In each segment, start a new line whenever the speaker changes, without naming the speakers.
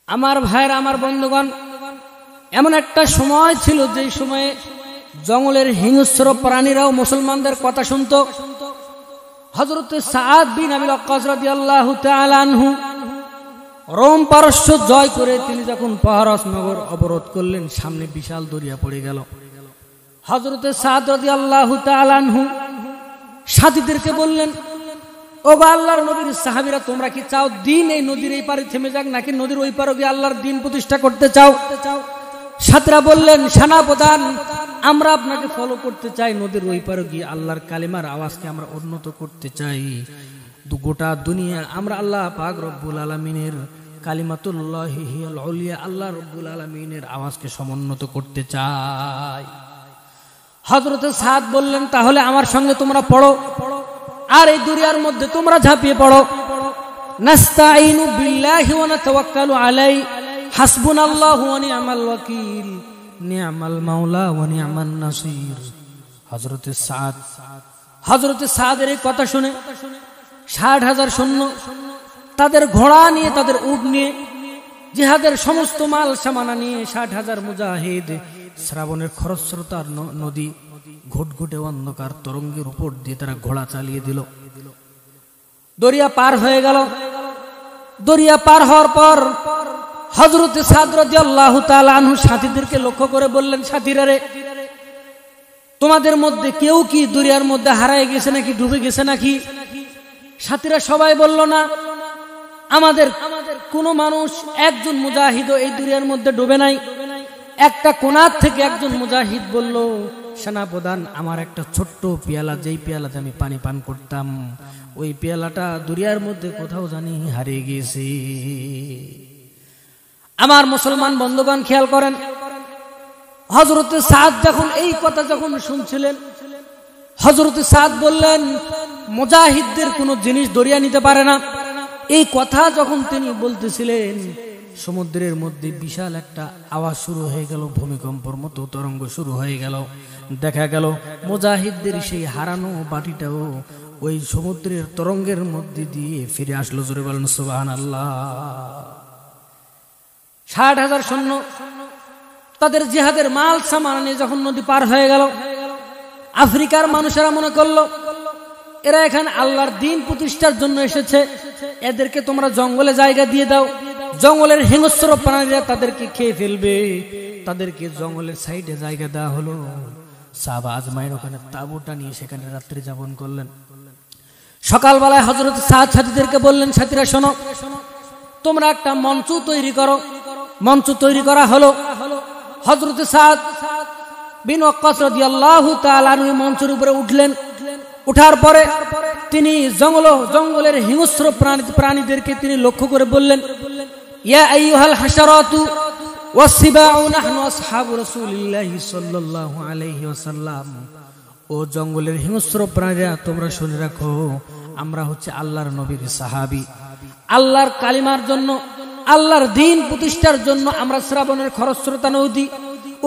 আমার ভাইরা, আমার বন্ধুগণ, এমন একটা সময় ছিল যে সময়ে জঙ্গলের হিংস্র প্রাণীরাও মুসলমানদের কথা শুনত। হযরত সাদ বিন আবি ওয়াক্কাস রাদিয়াল্লাহু তাআলা আনহু রোম পারস্য জয় করে তিনি যখন পারস নগর অবরোধ করলেন, সামনে বিশাল দরিয়া পড়ে গেল। হযরত সাদ রাদিয়াল্লাহু তাআলা আনহু সাথীদেরকে বললেন, ও গো আল্লাহর নবীর সাহাবীরা, তোমরা কি চাও দিন এই নদীর এই পারে থেমে যাক, নাকি নদীর ওই পারে গিয়ে আল্লাহর দিন প্রতিষ্ঠা করতে চাও? সাথীরা বললেন, সেনাপ্রধান, আমরা আপনাকে ফলো করতে চাই, নদীর ওই পারে গিয়ে আল্লাহর কালিমার আওয়াজকে আমরা উন্নত করতে চাই। গোটা দুনিয়া আমরা আল্লাহ পাক রব্বুল আলামিনের কালিমাতুল্লাহি হিয়াল উলিয়া, আল্লাহ রব্বুল আলামিনের আওয়াজকে সমুন্নত করতে চাই। হযরত সাদ বললেন, তাহলে আমার সঙ্গে তোমরা পড়ো আর এই দরিয়ার মধ্যে তোমরা ঝাঁপিয়ে পড়ো। নাস্তাঈনু বিল্লাহি ওয়া নাতাওয়াক্কালু আলাইহি, হাসবুনাল্লাহু ওয়া নি'মাল ওয়াকিল, নি'মাল মাওলা ওয়া নি'মান নাসির। হযরত সাদের এই কথা শুনে ৬০,০০০ সৈন্য তাদের ঘোড়া নিয়ে, তাদের উট নিয়ে, জিহাদের সমস্ত মাল সামানা নিয়ে ৬০,০০০ মুজাহিদ শ্রাবণের খরস্রোতার নদী ঘুটঘুটে অন্ধকার তরঙ্গের উপর দিয়ে তারা ঘোড়া চালিয়ে দিল। দরিয়া পার হয়ে গেল। দরিয়া পার হওয়ার পর হযরত সাদ রাদিয়াল্লাহু তাআলা আনহু সাথীদেরকে লক্ষ্য করে বললেন, সাথীরা রে, তোমাদের মধ্যে কেউ কি দরিয়ার মধ্যে হারায় গেছে নাকি, ডুবে গেছে নাকি? সাথীরা সবাই বলল, না, আমাদের কোন মানুষ, একজন মুজাহিদ এই দরিয়ার মধ্যে ডুবে নাই। একটা কোনার থেকে একজন মুজাহিদ বলল, সেনাপ্রধান, আমার একটা ছোট্ট পেয়ালা, যেই পেয়ালাতে আমি পানি পান করতাম, ওই পেয়ালাটা দরিয়ার মধ্যে কোথাও জানি হারিয়ে গেছে। আমার মুসলমান বন্ধুগণ, খেয়াল করেন, হযরত সাদ যখন এই কথা যখন শুনছিলেন, হযরত সাদ বললেন, মুজাহিদদের কোন জিনিস দরিয়া নিতে পারে না। এই কথা যখন তিনি বলতেছিলেন, সমুদ্রের মধ্যে বিশাল একটা আওয়াজ শুরু হয়ে গেল, ভূমিকম্পর মতো তরঙ্গ শুরু হয়ে গেল। দেখা গেল মুজাহিদদের সেই হারানো বাটিটাও ওই সমুদ্রের তরঙ্গের মধ্যে দিয়ে ফিরে আসলো। জোরে বলেন সুবহানাল্লাহ। ৬০,০০০ সৈন্য তাদের জিহাদের মাল সামান নিয়ে যখন নদী পার হয়ে গেল, আফ্রিকার মানুষেরা মনে করলো এরা এখানে আল্লাহর দ্বীন প্রতিষ্ঠার জন্য এসেছে, এদেরকে তোমরা জঙ্গলে জায়গা দিয়ে দাও, জঙ্গলের হিংস্র প্রাণীরা তাদেরকে খেয়ে ফেলবে। তাদেরকে জঙ্গলের সাইডে জায়গা দেওয়া হলো। সাহাবা আজমাইর ওখানে তাঁবুটা নিয়ে সেখানে রাত্রি যাপন করলেন। সকালবেলায় হযরত সাদ সাথীদেরকে বললেন, সাথীরা শোনো, তোমরা একটা মঞ্চ তৈরি করো। মঞ্চ তৈরি করা হলো। হযরত সাদ বিন ওয়াক্কাস রাদিয়াল্লাহু তাআলা আনহু মঞ্চের উপরে উঠলেন। উঠার পরে তিনি জঙ্গলের হিংস্র প্রাণীদেরকে তিনি লক্ষ্য করে বললেন, ইয়া আইয়ুহাল হাশারাতু ওয়াসসিবাউ নাহনু আসহাবু রাসূলিল্লাহি সাল্লাল্লাহু আলাইহি ওয়াসাল্লাম। ও জঙ্গলের হিংস্র প্রাণীরা, তোমরা শুনে রাখো, আমরা হচ্ছে আল্লাহর নবীর সাহাবী। আল্লাহর কালিমার জন্য, আল্লাহর দ্বীন প্রতিষ্ঠার জন্য আমরা শ্রাবণের খরস্রোতা নদী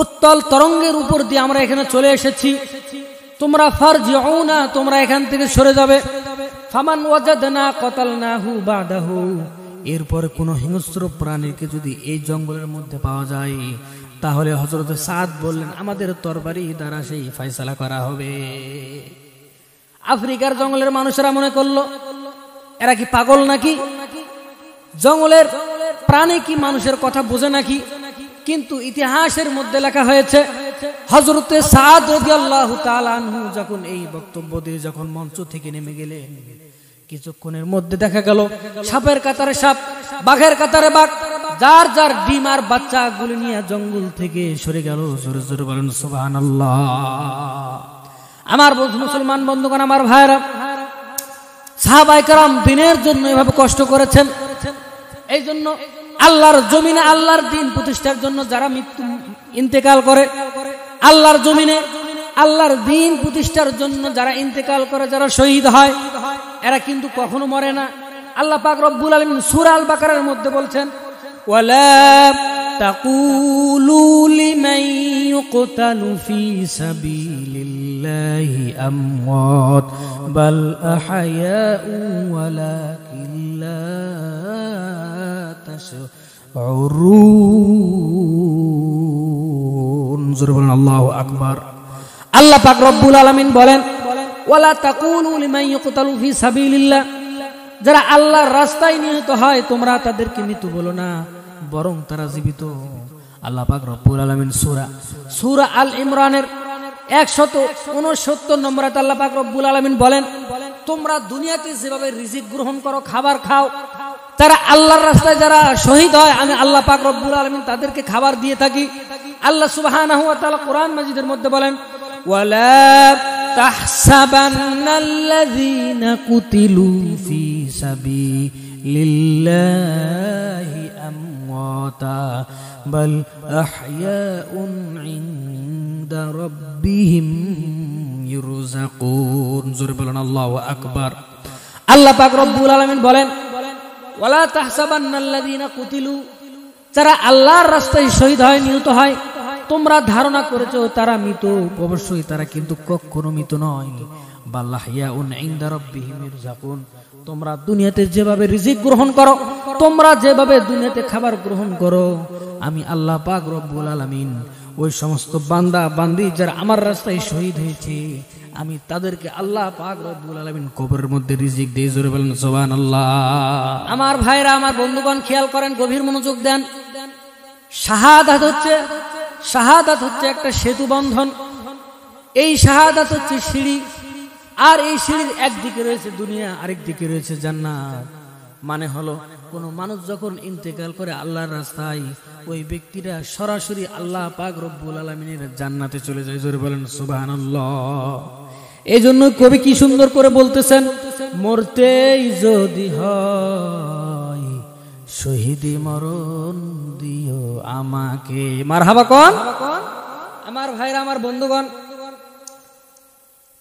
উত্তল তরঙ্গের উপর দিয়ে আমরা এখানে চলে এসেছি। তোমরা ফারজিউনা, তোমরা এখান থেকে সরে যাবে। ফামান ওয়াজাদনা কাতালনাহু বাদাহু, এরপরে কোন হিংস্র প্রাণীকে যদি এই জঙ্গলের মধ্যে পাওয়া যায়, তাহলে হযরত সাদ বললেন, আমাদের তরবারি দ্বারা সেই ফয়সালা করা হবে। আফ্রিকার জঙ্গলের মানুষেরা মনে করলো এরা কি পাগল নাকি, জঙ্গলের প্রাণী কি মানুষের কথা বোঝে নাকি? কিন্তু ইতিহাসের মধ্যে লেখা হয়েছে, হযরত সাদ রাদিয়াল্লাহু তাআলা আনহু যখন এই বক্তব্য দিয়ে যখন মঞ্চ থেকে নেমে গেলেন, কিছুক্ষণের মধ্যে দেখা গেল সাপের কাতারে সাপ, বাঘের কাতারে বাঘ, যার যার ডিম আর বাচ্চাগুলো নিয়ে জঙ্গল থেকে সরে গেল। জোরে জোরে বলেন সুবহানাল্লাহ। আমার মুসলমান বন্ধুগণ, আমার ভাইরা, সাহাবায়ে কেরাম দ্বীনের জন্য এভাবে কষ্ট করেছেন। এই জন্য আল্লাহর জমিনে আল্লাহর দ্বীন প্রতিষ্ঠার জন্য যারা মৃত্যু ইন্তেকাল করে, আল্লাহর জমিনে আল্লাহর দ্বীন প্রতিষ্ঠার জন্য যারা ইন্তেকাল করে, যারা শহীদ হয়, এরা কিন্তু কখনো মরে না। আল্লাহ পাক রব্বুল আলামিন সূরা আল বাকারার মধ্যে বলছেন, ওয়ালা তাকুলু লিমান ইউকতালু ফি সাবিলিল্লাহি আমওয়াত বাল আহয়াউ ওয়ালাকিন লা উরুন। জোরে বলেন আল্লাহু আকবার। আল্লাহ পাক রব্বুল আলামিন বলেন, ওয়ালা তাকুলু লিমান ইয়ুকতালু ফি সাবিলিল্লাহ, যারা আল্লাহর রাস্তায় নিহত হয় তোমরা তাদেরকে মৃত বলো না, বরং তারা জীবিত। আল্লাহ পাক রব্বুল আলামিন সূরা আল ইমরানের 169 নম্বর আয়াতে আল্লাহ পাক রব্বুল আলামিন বলেন, তোমরা দুনিয়াতে যেভাবে রিজিক গ্রহণ করো, খাবার খাও, তারা আল্লাহর রাস্তায় যারা শহীদ হয় আমি আল্লাহ পাক রব্বুল আলামিন তাদেরকে খাবার দিয়ে থাকি। আল্লাহ সুবহানাহু ওয়া তাআলা কোরআন মাজিদের মধ্যে বলেন, ওয়ালা তাহসাবান্নাল্লাযীনা কুতিলু ফি সাবিলিল্লাহি আমওয়াতা বাল আহইয়াউন ইনদা রাব্বিহিম ইরযাকুন। জোরে বলেন আল্লাহু আকবার। আল্লাহ পাক রব্বুল আলামিন বলেন, ওয়ালা তাহসাবান্নাল্লাযীনা কুতিলু, যারা আল্লাহর রাস্তায় শহীদ হয়, নিহত হয়, তোমরা ধারণা করেছো তারা মৃত, অবশ্যই তারা কিন্তু কখনো মৃত নয়। বাল আহইয়াউন ইনদা রাব্বিহিম ইরযাকুন, তোমরা দুনিয়াতে যেভাবে রিজিক গ্রহণ করো, তোমরা যেভাবে দুনিয়াতে খাবার গ্রহণ করো, আমি আল্লাহ পাক রব্বুল আলামিন ওই সমস্ত বান্দা বান্দি যারা আমার রাস্তায় শহীদ হয়েছে আমি তাদেরকে আল্লাহ পাক রব্বুল আলামিন কবরের মধ্যে রিজিক দেই। জোরে বলেন সুবহানাল্লাহ। আমার ভাইরা, আমার বন্ধুগণ, খেয়াল করেন, গভীর মনোযোগ দেন। শাহাদাত হচ্ছে একটা সেতু বন্ধন। এই শাহাদাত হচ্ছে সিঁড়ি, আর এই সিঁড়ির একদিকে রয়েছে দুনিয়া, আরেক দিকে রয়েছে জান্নাত। মানে হলো কোন মানুষ যখন ইন্তেকাল করে আল্লাহর রাস্তায়, ওই ব্যক্তিরা সরাসরি আল্লাহ পাক রব্বুল আলামিনের জান্নাতে চলে যায়। জোরে বলেন সুবহানাল্লাহ। এই জন্য কবি কি সুন্দর করে বলতেছেন, মরতেই যদি হয় শহীদি মরণ দিও আমাকে। মারহাবা কোন আমার ভাইরা, আমার বন্ধুগণ,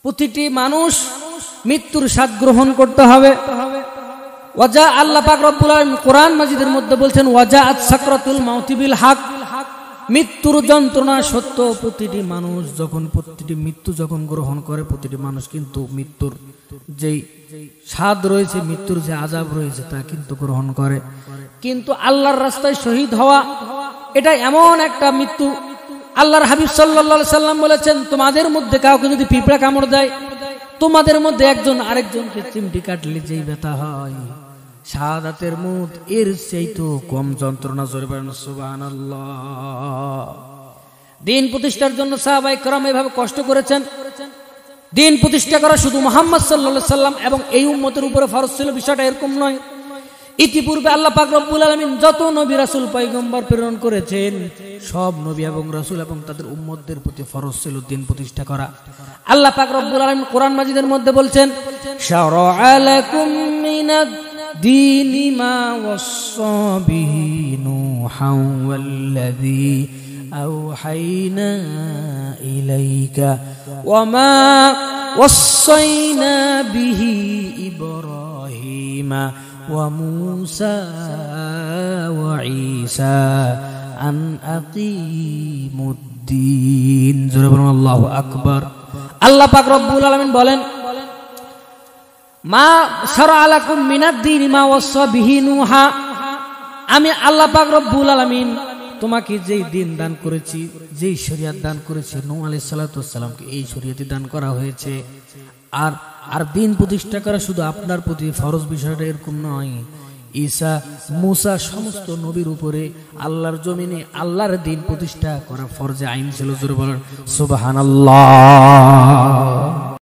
প্রতিটি মানুষ মৃত্যুর স্বাদ গ্রহণ করতে হবে। ওয়াজা আল্লাহ পাক রব্বুল আলামিন কোরআন মাজিদের মধ্যে বলছেন, ওয়াজাআত সাকরাতুল মাউতি বিল হক, মৃত্যুর যন্ত্রণা সত্য। প্রতিটি মানুষ যখন মৃত্যু যখন গ্রহণ করে, প্রতিটি মানুষ কিন্তু মৃত্যুর যেই স্বাদ রয়েছে, মৃত্যুর যে আযাব রয়েছে তা কিন্তু গ্রহণ করে। কিন্তু আল্লাহর রাস্তায় শহীদ হওয়া এটা এমন একটা মৃত্যু, আল্লাহর হাবিব সাল্লাল্লাহু আলাইহি সাল্লাম বলেছেন, তোমাদের মধ্যে কাউকে যদি পিঁপড়া কামড় দেয়, তোমাদের মধ্যে একজন আরেকজনকে চিমটি কাটলে যেই ব্যথা হয়, শাহাদাতের মউত এর চেয়েও কম যন্ত্রণা। জোরে বলেন সুবহানাল্লাহ। দিন প্রতিষ্ঠার জন্য সাহাবায়ে কেরাম এভাবে কষ্ট করেছেন। দিন প্রতিষ্ঠা করা শুধু মুহাম্মদ সাল্লাল্লাহু আলাইহি সাল্লাম এবং এই উম্মতের উপরে ফরজ ছিল, বিষয়টা এরকম নয়। ইতিপূর্বে আল্লাহ পাক রব্বুল আলামিন যত নবী রাসূল পয়গম্বর প্রেরণ করেছেন, সব নবী এবং রাসূল এবং তাদের উম্মতদের প্রতি ফরজ ছিল দিন প্রতিষ্ঠা করা। আল্লাহ পাক রব্বুল আলামিন কোরআন মাজিদের মধ্যে বলছেন, শারা'a লাকুম মিনাদ দীনি মা ওয়াসসা বিহি নূহান ওয়াল্লাযী আওহাইনা ইলাইকা ওয়া মা ওয়াসাইনা বিহি ইব্রাহিমা وموسى وعيسى أن أقيموا الدين। জোরে বলুন আল্লাহু আকবার। আল্লাহ পাক রব্বুল আলামিন বলেন, মা শারা'a লাকুম মিনাদ দীনি মা ওয়াসসা বিহি নূহা, আমি আল্লাহ পাক রব্বুল আলামিন তোমাকে যেই দিন দান করেছি, যেই শরীয়ত দান করেছি, নূহ আলাইহিস সালাতু ওয়াস সালামকে এই শরীয়তই দান করা হয়েছে। আর দিন প্রতিষ্ঠা করা শুধু আপনার প্রতি ফরজ, বিষয়টা এরকম নয়। ঈসা, মুসা সমস্ত নবীর উপরে আল্লাহর জমিনে আল্লাহর দিন প্রতিষ্ঠা করা ফরজে আইন ছিল। জোরে বলেন সুবহানাল্লাহ।